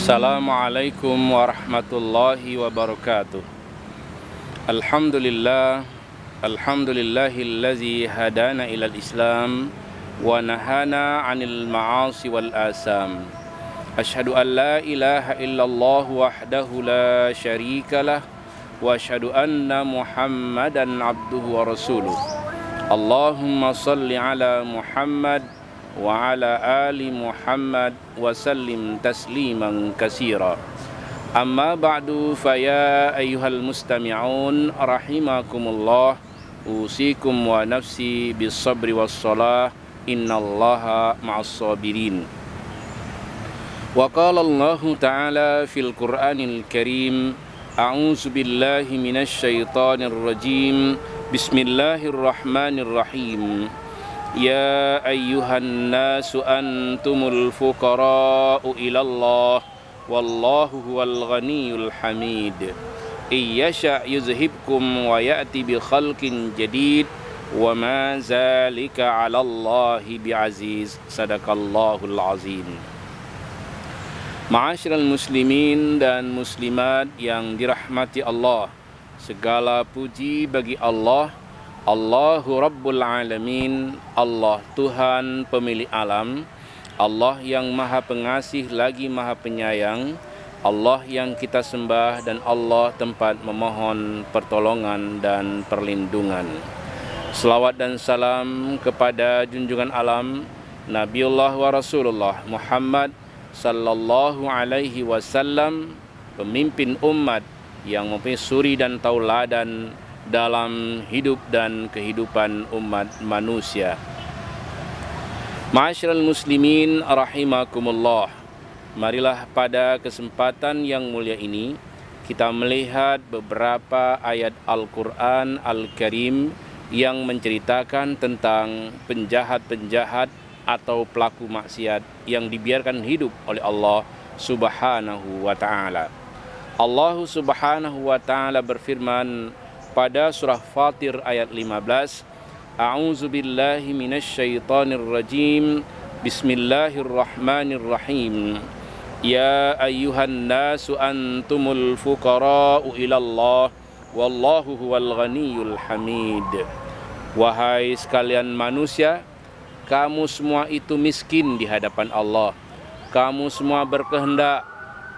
Assalamualaikum warahmatullahi wabarakatuh. Alhamdulillahillazi hadana ilal Islam wa nahana 'anil ma'asi wal asam. Asyhadu an la ilaha illallah wahdahu la syarikalah wa asyhadu anna Muhammadan abduhu wa rasuluh. Allahumma salli ala Muhammad wa ala ali Muhammad wa sallim tasliman katsira. Amma ba'du, faya ayyuhal mustami'un rahimakumullah, usikum wa nafsi bis sabri was salah, innallaha ma'as sabirin. Wa qala Allah ta'ala fil Qur'anil Karim, a'udzu billahi minasy syaithanir rajim. Bismillahirrahmanirrahim. Ya ayyuhan nasu antumul fuqara'u ilallah wallahu huwal ghaniyyul hamid. Iyasha yuzhibkum wa ya'ti bi khalqin jadid wa ma zalika 'alallahi bi'aziz. Sadaqallahul azim. Ma'asyiral muslimin dan muslimat yang dirahmati Allah, segala puji bagi Allah, Allahu Rabbul Alamin, Allah Tuhan pemilik alam, Allah yang maha pengasih lagi maha penyayang, Allah yang kita sembah dan Allah tempat memohon pertolongan dan perlindungan. Selawat dan salam kepada junjungan alam Nabiullah wa Rasulullah Muhammad sallallahu alaihi wasallam, pemimpin umat yang mempunyai suri dan tauladan dalam hidup dan kehidupan umat manusia. Ma'asyiral muslimin rahimakumullah, marilah pada kesempatan yang mulia ini kita melihat beberapa ayat Al-Quran Al-Karim yang menceritakan tentang penjahat-penjahat atau pelaku maksiat yang dibiarkan hidup oleh Allah Subhanahu wa ta'ala. Allah Subhanahu wa ta'ala berfirman pada surah Fatir ayat 15, A'udzu billahi minasy syaithanir rajim. Bismillahirrahmanirrahim. Ya ayyuhan nasu antumul fuqara'u ilallah wallahu huwal ghaniyyul hamid. Wahai sekalian manusia, kamu semua itu miskin di hadapan Allah. Kamu semua berkehendak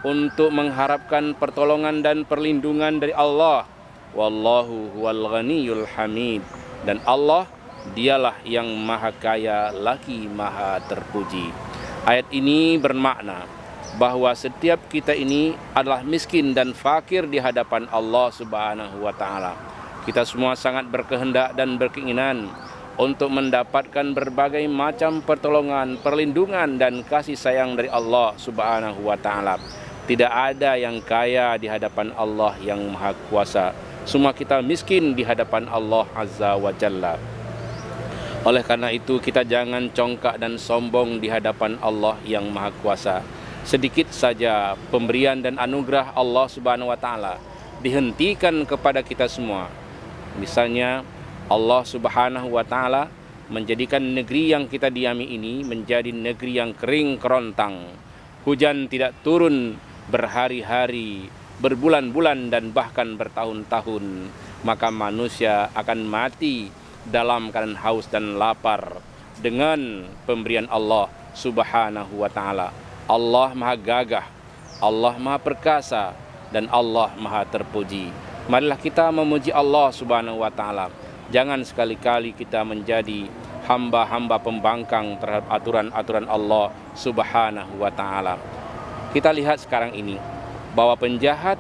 untuk mengharapkan pertolongan dan perlindungan dari Allah. Wallahu huwal ghaniyyul hamid. Dan Allah dialah yang maha kaya lagi maha terpuji. Ayat ini bermakna bahwa setiap kita ini adalah miskin dan fakir di hadapan Allah Subhanahu wa ta'ala. Kita semua sangat berkehendak dan berkeinginan untuk mendapatkan berbagai macam pertolongan, perlindungan dan kasih sayang dari Allah Subhanahu wa ta'ala. Tidak ada yang kaya di hadapan Allah yang maha kuasa. Semua kita miskin di hadapan Allah Azza wa Jalla. Oleh karena itu kita jangan congkak dan sombong di hadapan Allah yang maha kuasa. Sedikit saja pemberian dan anugerah Allah Subhanahu wa ta'ala dihentikan kepada kita semua. Misalnya Allah Subhanahu wa ta'ala menjadikan negeri yang kita diami ini menjadi negeri yang kering kerontang. Hujan tidak turun berhari-hari, berbulan-bulan dan bahkan bertahun-tahun. Maka manusia akan mati dalam keadaan haus dan lapar dengan pemberian Allah Subhanahu wa ta'ala. Allah maha gagah, Allah maha perkasa, dan Allah maha terpuji. Marilah kita memuji Allah Subhanahu wa ta'ala. Jangan sekali-kali kita menjadi hamba-hamba pembangkang terhadap aturan-aturan Allah Subhanahu wa ta'ala. Kita lihat sekarang ini bahwa penjahat,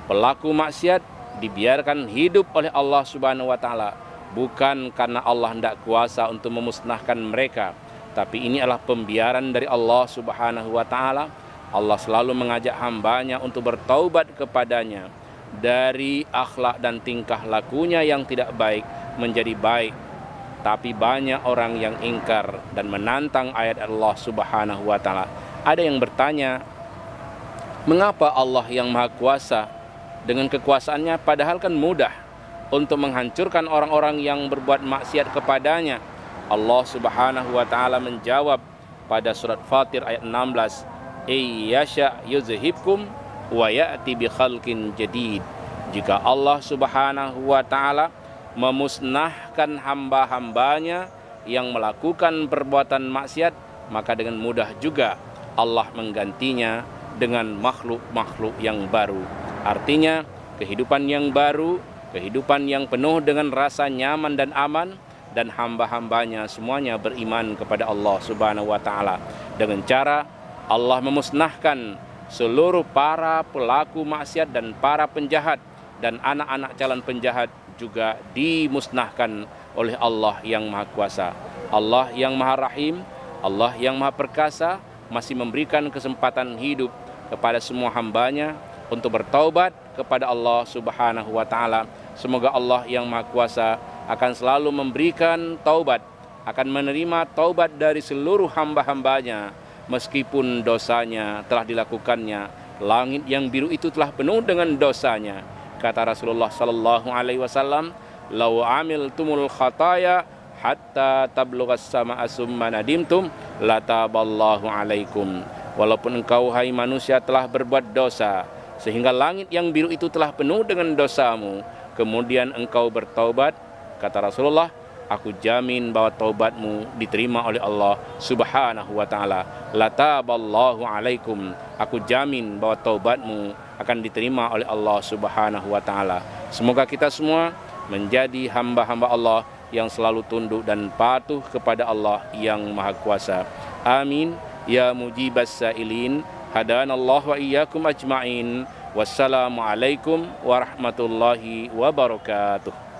pelaku maksiat dibiarkan hidup oleh Allah Subhanahu wa ta'ala bukan karena Allah hendak kuasa untuk memusnahkan mereka, tapi ini adalah pembiaran dari Allah Subhanahu wa ta'ala. Allah selalu mengajak hambanya untuk bertaubat kepadanya dari akhlak dan tingkah lakunya yang tidak baik menjadi baik. Tapi banyak orang yang ingkar dan menantang ayat Allah Subhanahu wa ta'ala. Ada yang bertanya, mengapa Allah yang maha kuasa dengan kekuasaannya padahal kan mudah untuk menghancurkan orang-orang yang berbuat maksiat kepadanya? Allah Subhanahu wa ta'ala menjawab pada surat Fatir ayat 16, Iyasha yuzhibkum wa ya'ti bi khalqin jadid. Jika Allah Subhanahu wa taala memusnahkan hamba-hambanya yang melakukan perbuatan maksiat, maka dengan mudah juga Allah menggantinya dengan makhluk-makhluk yang baru. Artinya kehidupan yang baru, kehidupan yang penuh dengan rasa nyaman dan aman, dan hamba-hambanya semuanya beriman kepada Allah Subhanahu wa taala dengan cara Allah memusnahkan seluruh para pelaku maksiat dan para penjahat, dan anak-anak calon penjahat juga dimusnahkan oleh Allah yang Maha Kuasa. Allah yang Maha Rahim, Allah yang Maha Perkasa masih memberikan kesempatan hidup kepada semua hambanya untuk bertaubat kepada Allah Subhanahu wa taala. Semoga Allah yang Maha Kuasa akan selalu memberikan taubat, akan menerima taubat dari seluruh hamba-hambanya meskipun dosanya telah dilakukannya. Langit yang biru itu telah penuh dengan dosanya. Kata Rasulullah sallallahu alaihi wasallam, "Lau amiltumul khataya hatta tablughas sama'a summa nadimtum lataballahu alaikum." Walaupun engkau hai manusia telah berbuat dosa sehingga langit yang biru itu telah penuh dengan dosamu, kemudian engkau bertaubat, kata Rasulullah, aku jamin bahwa taubatmu diterima oleh Allah Subhanahu wa taala. Lataballahu alaikum. Aku jamin bahwa taubatmu akan diterima oleh Allah Subhanahu wa taala. Semoga kita semua menjadi hamba-hamba Allah yang selalu tunduk dan patuh kepada Allah yang Maha Kuasa. Amin ya mujibas sailin. Hadanallahu wa iyyakum ajma'in. Wassalamualaikum warahmatullahi wabarakatuh.